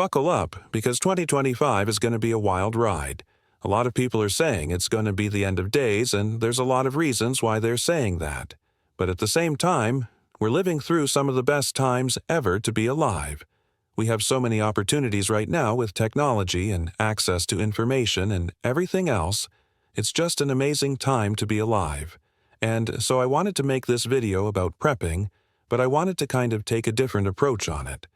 buckle up, because 2025 is going to be a wild ride. A lot of people are saying it's going to be the end of days, and there's a lot of reasons why they're saying that. But at the same time, we're living through some of the best times ever to be alive. We have so many opportunities right now with technology and access to information and everything else. It's just an amazing time to be alive. And so I wanted to make this video about prepping, but I wanted to kind of take a different approach on it.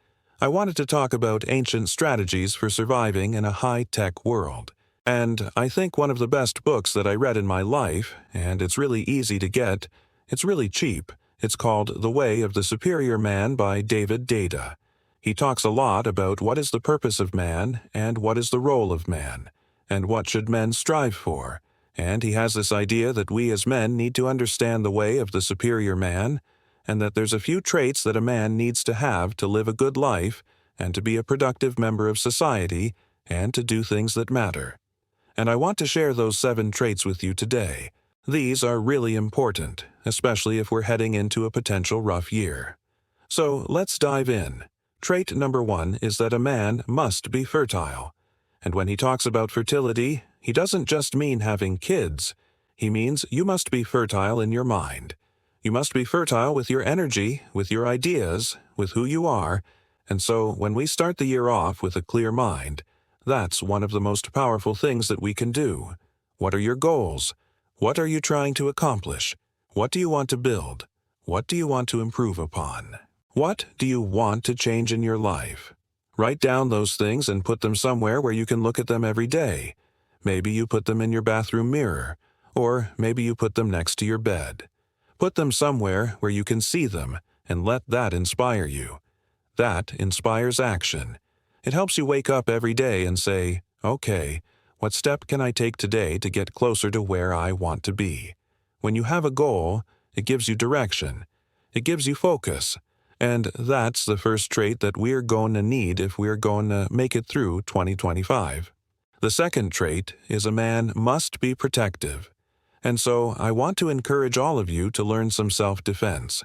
I wanted to talk about ancient strategies for surviving in a high-tech world. And I think one of the best books that I read in my life, and it's really easy to get, it's really cheap. It's called The Way of the Superior Man by David Deida. He talks a lot about what is the purpose of man and what is the role of man, and what should men strive for. And he has this idea that we as men need to understand the way of the superior man, and that there's a few traits that a man needs to have to live a good life and to be a productive member of society and to do things that matter. And I want to share those 7 traits with you today. These are really important, especially if we're heading into a potential rough year. So let's dive in. Trait number 1 is that a man must be fertile. And when he talks about fertility, he doesn't just mean having kids. He means you must be fertile in your mind. You must be fertile with your energy, with your ideas, with who you are. And so when we start the year off with a clear mind, that's one of the most powerful things that we can do. What are your goals? What are you trying to accomplish? What do you want to build? What do you want to improve upon? What do you want to change in your life? Write down those things and put them somewhere where you can look at them every day. Maybe you put them in your bathroom mirror, or maybe you put them next to your bed. Put them somewhere where you can see them, and let that inspire you. That inspires action. It helps you wake up every day and say, okay, what step can I take today to get closer to where I want to be? When you have a goal, it gives you direction. It gives you focus. And that's the first trait that we're going to need if we're going to make it through 2025. The second trait is a man must be protective. And so I want to encourage all of you to learn some self-defense.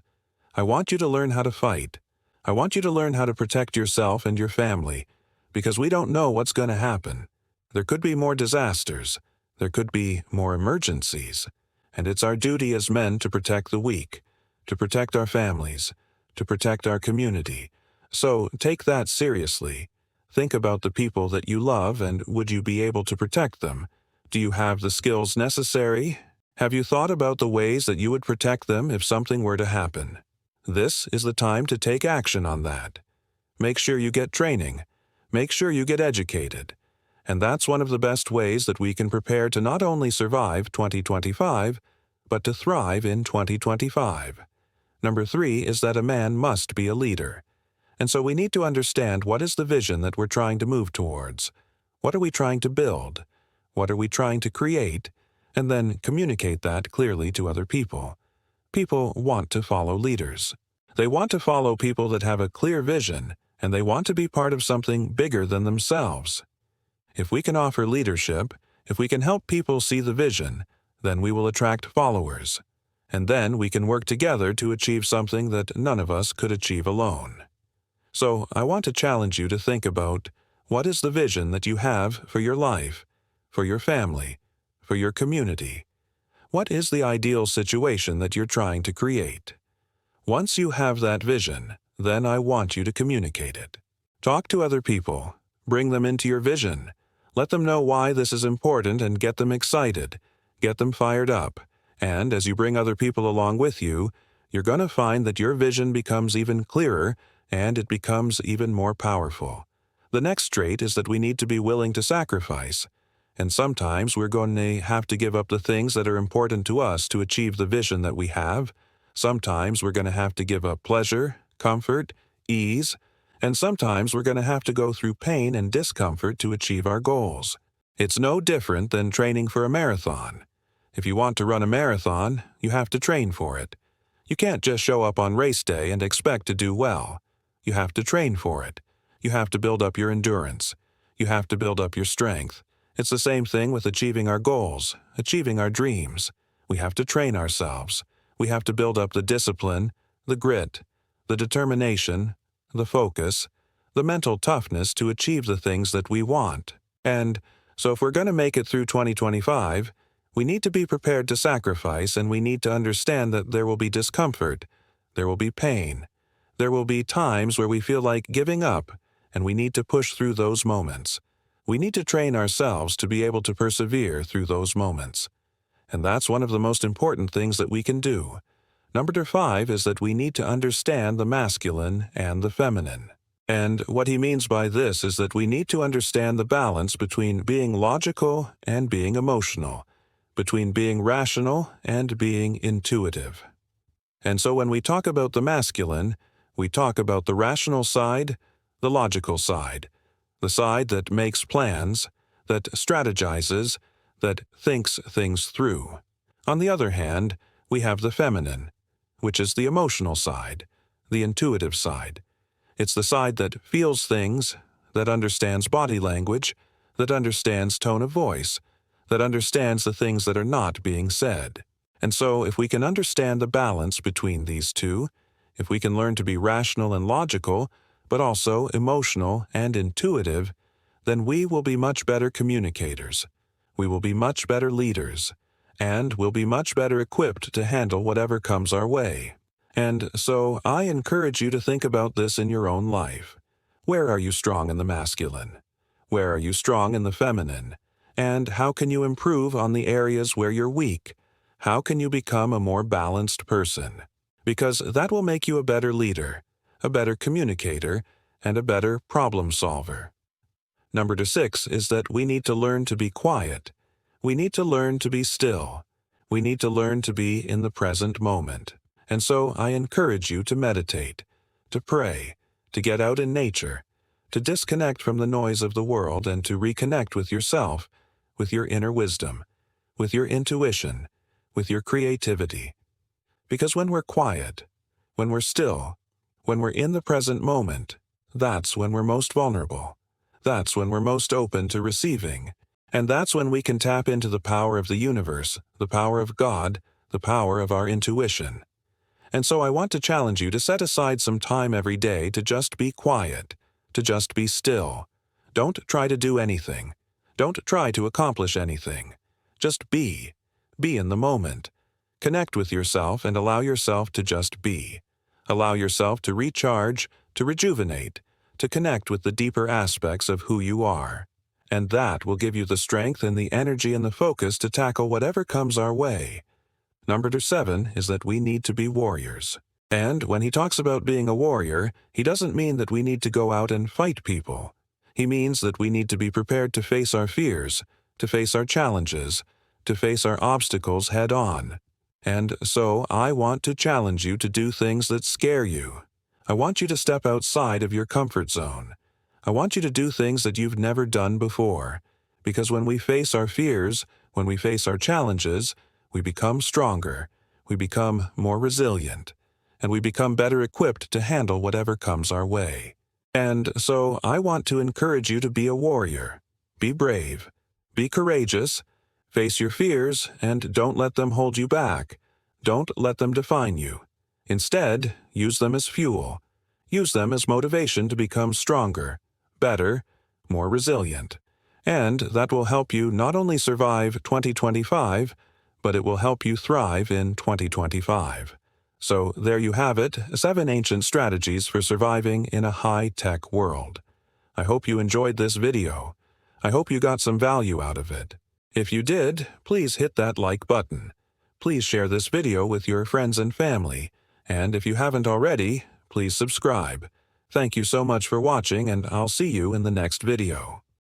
I want you to learn how to fight. I want you to learn how to protect yourself and your family, because we don't know what's going to happen. There could be more disasters. There could be more emergencies. And it's our duty as men to protect the weak, to protect our families, to protect our community. So take that seriously. Think about the people that you love, and would you be able to protect them? Do you have the skills necessary? Have you thought about the ways that you would protect them if something were to happen? This is the time to take action on that. Make sure you get training. Make sure you get educated. And that's one of the best ways that we can prepare to not only survive 2025, but to thrive in 2025. Number 3 is that a man must be a leader. And so we need to understand what is the vision that we're trying to move towards. What are we trying to build? What are we trying to create? And then communicate that clearly to other people. People want to follow leaders. They want to follow people that have a clear vision, and they want to be part of something bigger than themselves. If we can offer leadership, if we can help people see the vision, then we will attract followers. And then we can work together to achieve something that none of us could achieve alone. So I want to challenge you to think about what is the vision that you have for your life, for your family, for your community. What is the ideal situation that you're trying to create? Once you have that vision, then I want you to communicate it. Talk to other people. Bring them into your vision. Let them know why this is important and get them excited. Get them fired up. And as you bring other people along with you, you're going to find that your vision becomes even clearer and it becomes even more powerful. The next trait is that we need to be willing to sacrifice. And sometimes we're going to have to give up the things that are important to us to achieve the vision that we have. Sometimes we're going to have to give up pleasure, comfort, ease, and sometimes we're going to have to go through pain and discomfort to achieve our goals. It's no different than training for a marathon. If you want to run a marathon, you have to train for it. You can't just show up on race day and expect to do well. You have to train for it. You have to build up your endurance. You have to build up your strength. It's the same thing with achieving our goals, achieving our dreams. We have to train ourselves. We have to build up the discipline, the grit, the determination, the focus, the mental toughness to achieve the things that we want. And so if we're going to make it through 2025, we need to be prepared to sacrifice, and we need to understand that there will be discomfort, there will be pain, there will be times where we feel like giving up, and we need to push through those moments. We need to train ourselves to be able to persevere through those moments. And that's one of the most important things that we can do. Number 5 is that we need to understand the masculine and the feminine. And what he means by this is that we need to understand the balance between being logical and being emotional, between being rational and being intuitive. And so when we talk about the masculine, we talk about the rational side, the logical side, the side that makes plans, that strategizes, that thinks things through. On the other hand, we have the feminine, which is the emotional side, the intuitive side. It's the side that feels things, that understands body language, that understands tone of voice, that understands the things that are not being said. And so if we can understand the balance between these two, if we can learn to be rational and logical, but also emotional and intuitive, then we will be much better communicators. We will be much better leaders, and we'll be much better equipped to handle whatever comes our way. And so I encourage you to think about this in your own life. Where are you strong in the masculine? Where are you strong in the feminine? And how can you improve on the areas where you're weak? How can you become a more balanced person? Because that will make you a better leader, a better communicator, and a better problem solver. Number 6 is that we need to learn to be quiet. We need to learn to be still. We need to learn to be in the present moment. And so I encourage you to meditate, to pray, to get out in nature, to disconnect from the noise of the world and to reconnect with yourself, with your inner wisdom, with your intuition, with your creativity. Because when we're quiet, when we're still, when we're in the present moment, that's when we're most vulnerable. That's when we're most open to receiving. And that's when we can tap into the power of the universe, the power of God, the power of our intuition. And so I want to challenge you to set aside some time every day to just be quiet, to just be still. Don't try to do anything. Don't try to accomplish anything. Just be. Be in the moment. Connect with yourself and allow yourself to just be. Allow yourself to recharge, to rejuvenate, to connect with the deeper aspects of who you are. And that will give you the strength and the energy and the focus to tackle whatever comes our way. Number 7 is that we need to be warriors. And when he talks about being a warrior, he doesn't mean that we need to go out and fight people. He means that we need to be prepared to face our fears, to face our challenges, to face our obstacles head on. And so I want to challenge you to do things that scare you. I want you to step outside of your comfort zone. I want you to do things that you've never done before. Because when we face our fears, when we face our challenges, we become stronger, we become more resilient, and we become better equipped to handle whatever comes our way. And so I want to encourage you to be a warrior. Be brave. Be courageous. Face your fears and don't let them hold you back. Don't let them define you. Instead, use them as fuel. Use them as motivation to become stronger, better, more resilient. And that will help you not only survive 2025, but it will help you thrive in 2025. So there you have it, 7 ancient strategies for surviving in a high-tech world. I hope you enjoyed this video. I hope you got some value out of it. If you did, please hit that like button. Please share this video with your friends and family. And if you haven't already, please subscribe. Thank you so much for watching, and I'll see you in the next video.